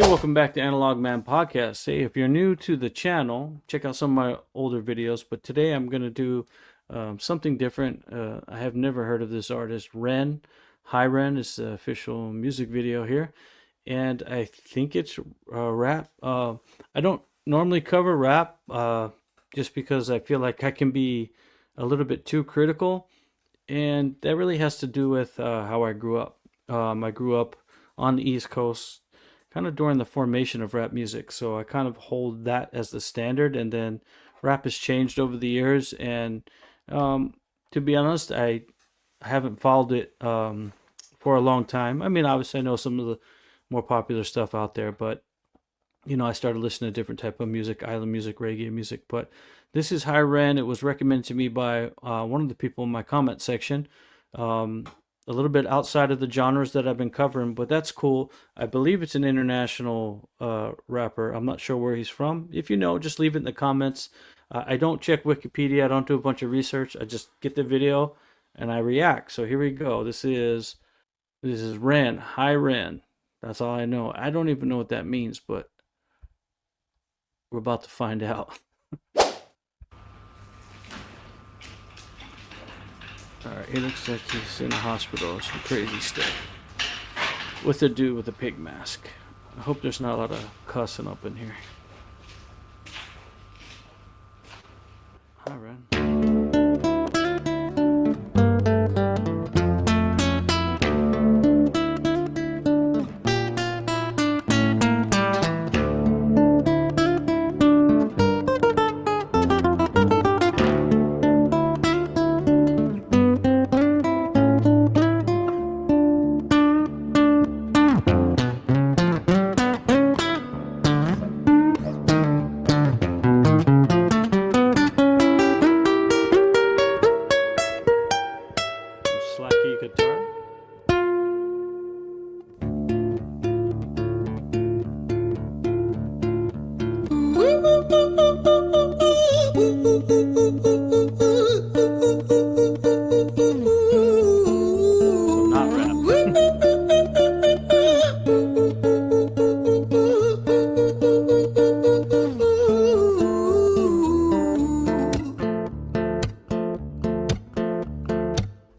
Hey, welcome back to Analog Man Podcast. Hey, if you're new to the channel, check out some of my older videos. But today I'm going to do something different. I have never heard of this artist, REN. Hi, REN is the official music video here. And I think it's rap. I don't normally cover rap just because I feel like I can be a little bit too critical. And that really has to do with how I grew up. I grew up on the East Coast kind of during the formation of rap music. So I kind of hold that as the standard, and then rap has changed over the years. And to be honest, I haven't followed it for a long time. I mean, obviously I know some of the more popular stuff out there, but I started listening to different type of music, island music, reggae music. But this is High Ren. It was recommended to me by one of the people in my comment section. A little bit outside of the genres that I've been covering, but that's cool. I believe it's an international rapper. I'm not sure where he's from. If you know, just leave it in the comments. I don't check Wikipedia. I don't do a bunch of research. I just get the video and I react. So here we go. This is Ren, High Ren. That's all I know. I don't even know what that means, but we're about to find out. Alright, he looks like he's in a hospital or some crazy stuff. With a dude with a pig mask. I hope there's not a lot of cussing up in here. Hi, Ren. Slacky guitar. Not rap.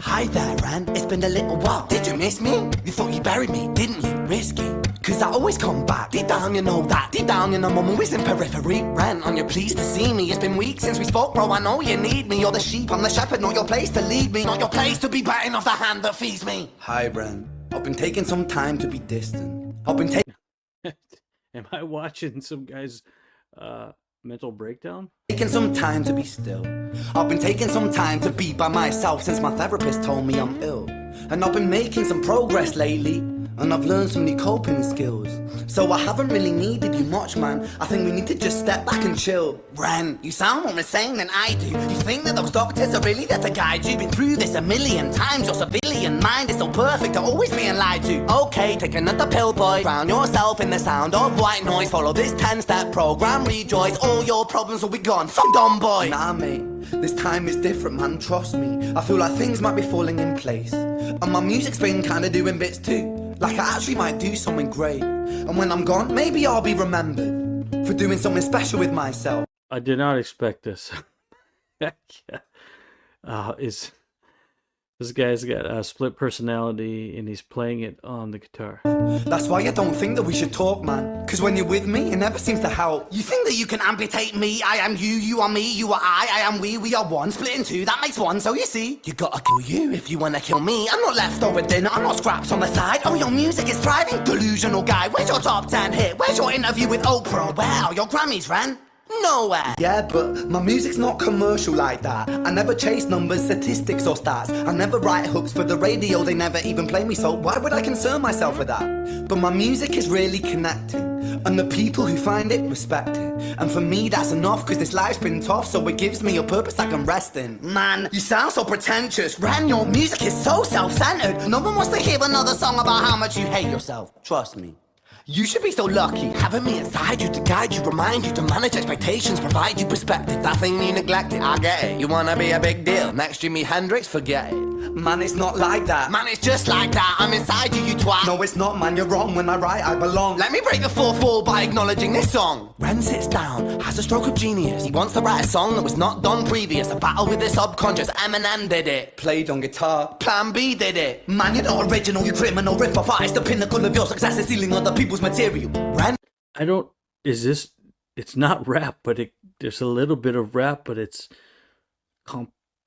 Hi there, Ran. It's been a little while. Did you miss me? You thought you buried me, didn't you? Risky. Cause I always come back. Deep down, you know that. Deep down, you know I'm always in periphery. Ran, on your pleased to see me. It's been weeks since we spoke, bro. I know you need me. You're the sheep, I'm the shepherd. Not your place to lead me. Not your place to be biting off the hand that feeds me. Hi, Ran. I've been taking some time to be distant. I've been taking... Am I watching some guy's mental breakdown? Taking some time to be still. I've been taking some time to be by myself since my therapist told me I'm ill. And I've been making some progress lately, and I've learned some new coping skills. So I haven't really needed you much, man. I think we need to just step back and chill. Ren, you sound more insane than I do. You think that those doctors are really there to guide you? Been through this a million times. Your civilian mind is so perfect to always being lied to. Okay, take another pill, boy. Drown yourself in the sound of white noise. Follow this 10-step program, rejoice. All your problems will be gone. So dumb, boy. Nah, mate. This time is different, man. Trust me. I feel like things might be falling in place. And my music's been kinda doing bits too. Like I actually might do something great. And when I'm gone, maybe I'll be remembered for doing something special with myself. I did not expect this. This guy's got a split personality and he's playing it on the guitar. That's why I don't think that we should talk, man. Cause when you're with me, it never seems to help. You think that you can amputate me? I am you, you are me, you are I am we are one. Split in two, that makes one. So you see, you gotta kill you if you wanna kill me. I'm not leftover dinner, I'm not scraps on the side. Oh, your music is thriving, delusional guy. Where's your top 10 hit? Where's your interview with Oprah? Where are your Grammys, Ren? Nowhere. Yeah, but my music's not commercial like that. I never chase numbers, statistics or stats. I never write hooks for the radio, they never even play me, so why would I concern myself with that? But my music is really connecting, and the people who find it respect it. And for me that's enough, cause this life's been tough, so it gives me a purpose I can rest in. Man, you sound so pretentious. Ren, your music is so self-centered. No one wants to hear another song about how much you hate yourself. Trust me. You should be so lucky, having me inside you to guide you, remind you to manage expectations, provide you perspective. That thing you neglected, I get it. You wanna be a big deal, next Jimi Hendrix, forget it. Man, it's not like that. Man, it's just like that. I'm inside you, you twat. No, it's not, man, you're wrong. When I write, I belong. Let me break the fourth wall by acknowledging this song. Ren sits down, has a stroke of genius. He wants to write a song that was not done previous. A battle with the subconscious. Eminem did it. Played on guitar. Plan B did it. Man, you're not original, you criminal rip-off artist. The pinnacle of your success is stealing other people's material. Ren. I don't. Is this? It's not rap, but there's a little bit of rap, but it's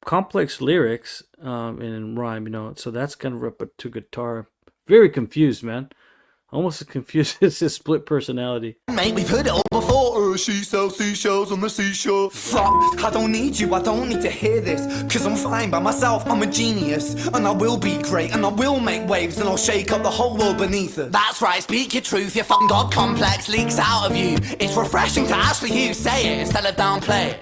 complex lyrics in rhyme, you know. So that's kind of up to guitar. Very confused, man. Almost as confused as his split personality. Mate, we've heard it all before. She sells seashells on the seashore. Fuck, I don't need you, I don't need to hear this. Cause I'm fine by myself, I'm a genius. And I will be great, and I will make waves, and I'll shake up the whole world beneath us. That's right, speak your truth, your fucking God complex leaks out of you. It's refreshing to actually you say it instead of downplay it.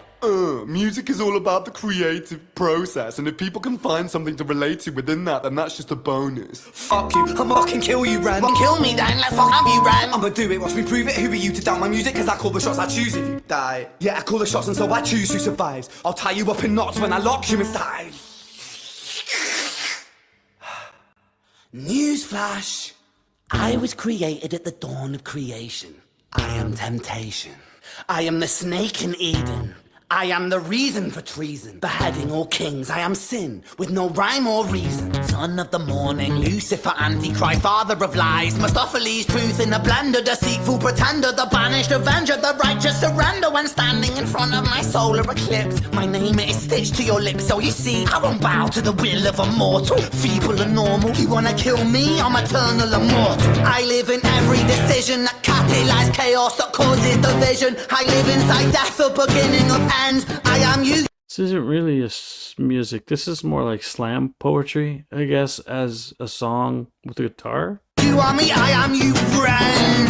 Music is all about the creative process, and if people can find something to relate to within that, then that's just a bonus. Fuck you, I'ma fucking kill you, Ren. Well, kill me then, let's fuck have you, Ren. I'ma do it, watch me prove it. Who are you to doubt my music? Cause I call the shots, I choose if you die. Yeah, I call the shots and so I choose who survives. I'll tie you up in knots when I lock you inside. Newsflash. I was created at the dawn of creation. I am temptation. I am the snake in Eden. I am the reason for treason, beheading all kings. I am sin, with no rhyme or reason. Son of the morning, Lucifer, Antichrist, father of lies. Mustopheles, truth in a blender, deceitful pretender, the banished avenger, the righteous surrender. When standing in front of my solar eclipse, my name is stitched to your lips. So you see, I won't bow to the will of a mortal, feeble and normal. You wanna kill me? I'm eternal immortal. I live in every decision that catalyzes chaos, that causes division. I live inside death, the beginning of I am you. This isn't really music. This is more like slam poetry, I guess, as a song with a guitar. You are me, I am you, friend.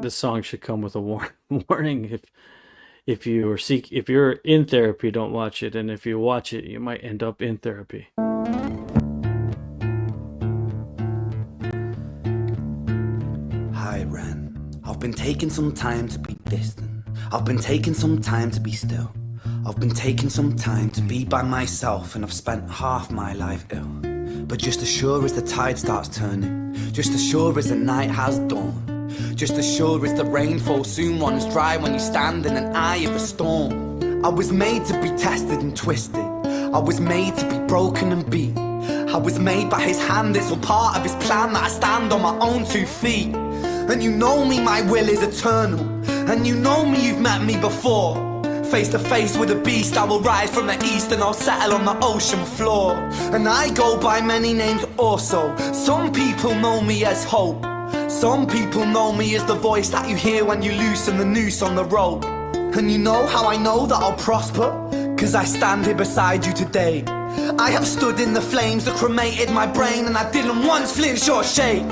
This song should come with a warning if you're in therapy, don't watch it, and if you watch it, you might end up in therapy. Hi, Ren. I've been taking some time to be distant. I've been taking some time to be still. I've been taking some time to be by myself, and I've spent half my life ill. But just as sure as the tide starts turning, just as sure as the night has dawned, just as sure as the rainfall soon runs dry when you stand in an eye of a storm. I was made to be tested and twisted. I was made to be broken and beat. I was made by his hand, it's all part of his plan that I stand on my own 2 feet. And you know me, my will is eternal. And you know me, you've met me before. Face to face with a beast, I will rise from the east and I'll settle on the ocean floor. And I go by many names also. Some people know me as hope. Some people know me as the voice that you hear when you loosen the noose on the rope. And you know how I know that I'll prosper? Cause I stand here beside you today. I have stood in the flames that cremated my brain, and I didn't once flinch or shake.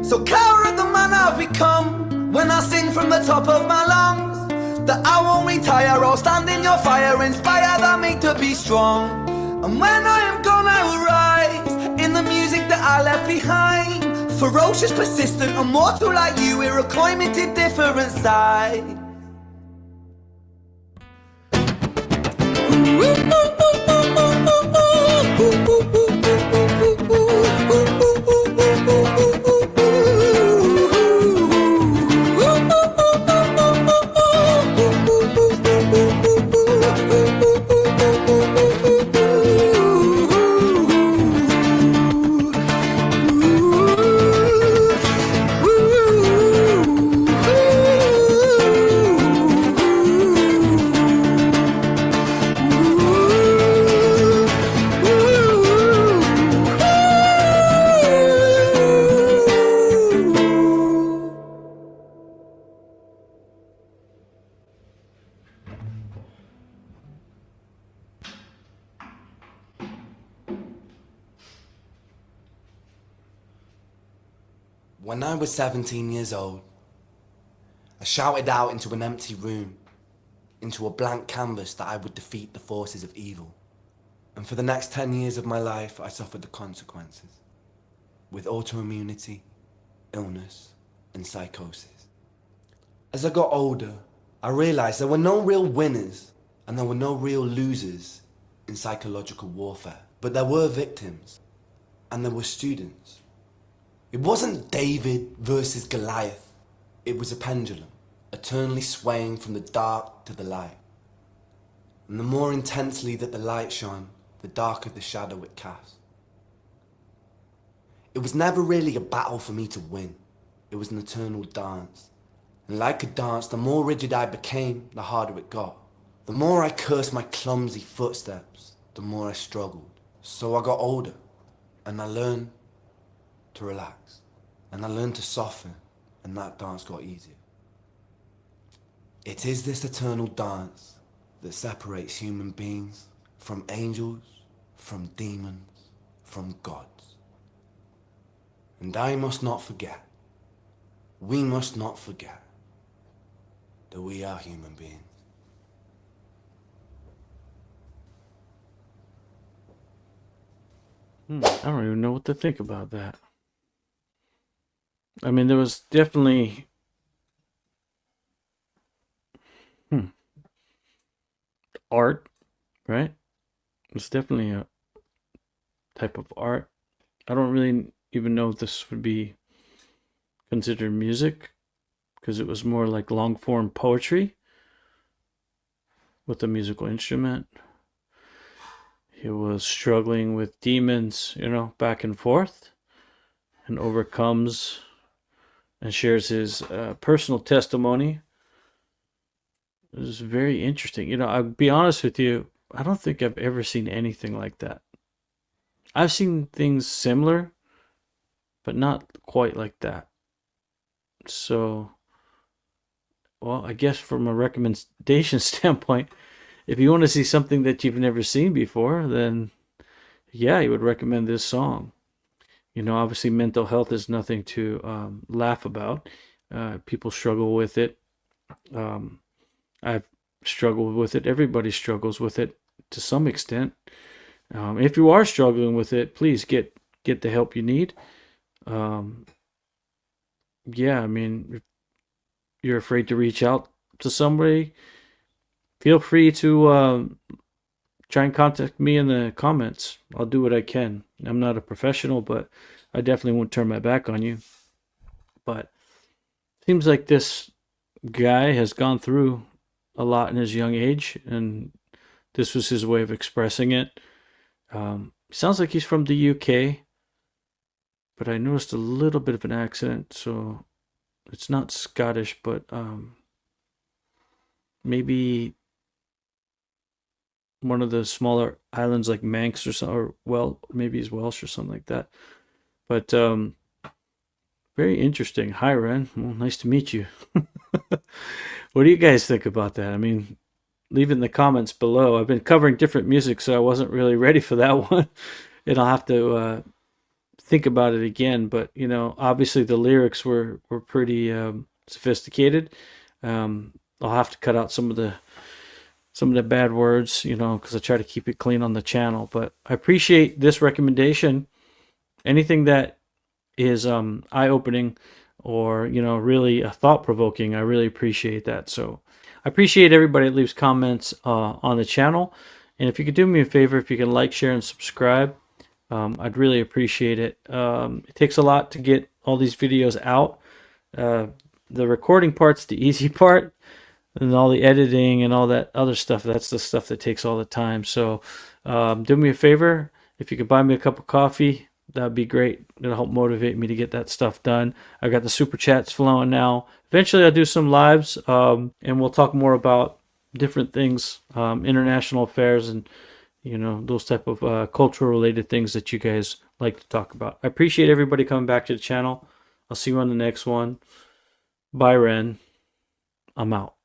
So care of the man I've become when I sing from the top of my lungs, that I won't retire, I'll stand in your fire, inspire that me to be strong. And when I am gone I will rise in the music that I left behind. Ferocious, persistent, immortal like you, we're a climbing to different sides. When I was 17 years old, I shouted out into an empty room, into a blank canvas, that I would defeat the forces of evil. And for the next 10 years of my life, I suffered the consequences. with autoimmunity, illness, and psychosis. As I got older, I realized there were no real winners and there were no real losers in psychological warfare. But there were victims and there were students. It wasn't David versus Goliath. It was a pendulum, eternally swaying from the dark to the light. And the more intensely that the light shone, the darker the shadow it cast. It was never really a battle for me to win. It was an eternal dance. And like a dance, the more rigid I became, the harder it got. The more I cursed my clumsy footsteps, the more I struggled. So I got older, and I learned to relax. And I learned to soften, and that dance got easier. It is this eternal dance that separates human beings from angels, from demons, from gods. And I must not forget, we must not forget, that we are human beings. I don't even know what to think about that. I mean, there was definitely art, right? It's definitely a type of art. I don't really even know if this would be considered music, because it was more like long form poetry with a musical instrument. He was struggling with demons, you know, back and forth, and overcomes and shares his personal testimony. It was very interesting. You know, I'll be honest with you, I don't think I've ever seen anything like that. I've seen things similar, but not quite like that. So, well, I guess from a recommendation standpoint, if you want to see something that you've never seen before, then yeah, you would recommend this song. You know, obviously, mental health is nothing to laugh about. People struggle with it. I've struggled with it. Everybody struggles with it to some extent. If you are struggling with it, please get the help you need. Yeah, I mean, if you're afraid to reach out to somebody, feel free to try and contact me in the comments. I'll do what I can. I'm not a professional, but I definitely won't turn my back on you. But seems like this guy has gone through a lot in his young age, and this was his way of expressing it. Sounds like he's from the UK, but I noticed a little bit of an accent, so it's not Scottish, but maybe one of the smaller islands like Manx or something, or well, maybe he's Welsh or something like that. But very interesting. Hi, Ren. Well, nice to meet you. What do you guys think about that? I mean, leave in the comments below. I've been covering different music, so I wasn't really ready for that one. And I'll have to think about it again. But, you know, obviously the lyrics were pretty sophisticated. I'll have to cut out some of the bad words, you know, because I try to keep it clean on the channel. But I appreciate this recommendation. Anything that is eye-opening or, you know, really thought-provoking, I really appreciate that. So I appreciate everybody that leaves comments on the channel. And if you could do me a favor, if you can like, share, and subscribe, I'd really appreciate it. It takes a lot to get all these videos out. The recording part's the easy part, and all the editing and all that other stuff, that's the stuff that takes all the time. So do me a favor, if you could buy me a cup of coffee, that'd be great. It'll help motivate me to get that stuff done. I've got the super chats flowing now. Eventually I'll do some lives, and we'll talk more about different things, international affairs, and you know, those type of cultural related things that you guys like to talk about. I appreciate everybody coming back to the channel. I'll see you on the next one. Bye, Ren. I'm out.